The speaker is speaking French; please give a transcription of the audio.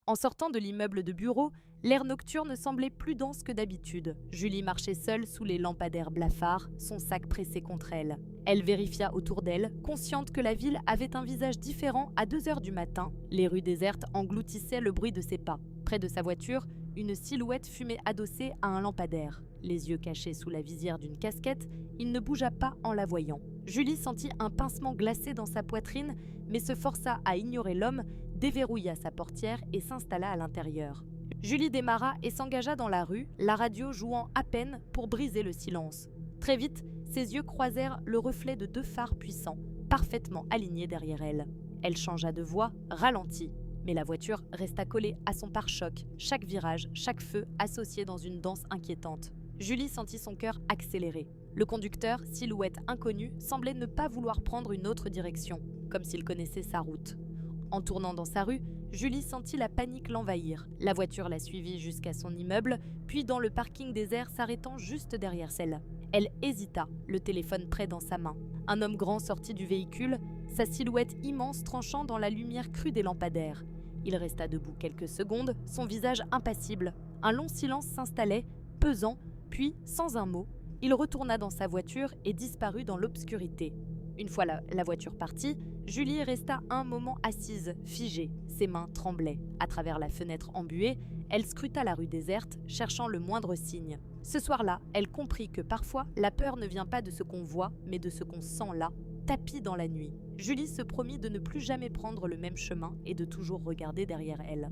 En sortant de l'immeuble de bureau, l'air nocturne semblait plus dense que d'habitude. Julie marchait seule sous les lampadaires blafards, son sac pressé contre elle. Elle vérifia autour d'elle, consciente que la ville avait un visage différent à 2 heures du matin. Les rues désertes engloutissaient le bruit de ses pas. Près de sa voiture, une silhouette fumait adossée à un lampadaire. Les yeux cachés sous la visière d'une casquette, il ne bougea pas en la voyant. Julie sentit un pincement glacé dans sa poitrine, mais se força à ignorer l'homme, déverrouilla sa portière et s'installa à l'intérieur. Julie démarra et s'engagea dans la rue, la radio jouant à peine pour briser le silence. Très vite, ses yeux croisèrent le reflet de 2 phares puissants, parfaitement alignés derrière elle. Elle changea de voie, ralentit. Mais la voiture resta collée à son pare-choc, chaque virage, chaque feu associé dans une danse inquiétante. Julie sentit son cœur accélérer. Le conducteur, silhouette inconnue, semblait ne pas vouloir prendre une autre direction, comme s'il connaissait sa route. En tournant dans sa rue, Julie sentit la panique l'envahir. La voiture la suivit jusqu'à son immeuble, puis dans le parking désert s'arrêtant juste derrière celle. Elle hésita, le téléphone près dans sa main. Un homme grand sortit du véhicule, sa silhouette immense tranchant dans la lumière crue des lampadaires. Il resta debout quelques secondes, son visage impassible. Un long silence s'installait, pesant, puis, sans un mot, il retourna dans sa voiture et disparut dans l'obscurité. Une fois la voiture partie, Julie resta un moment assise, figée. Ses mains tremblaient. À travers la fenêtre embuée, elle scruta la rue déserte, cherchant le moindre signe. Ce soir-là, elle comprit que parfois, la peur ne vient pas de ce qu'on voit, mais de ce qu'on sent là, tapis dans la nuit. Julie se promit de ne plus jamais prendre le même chemin et de toujours regarder derrière elle.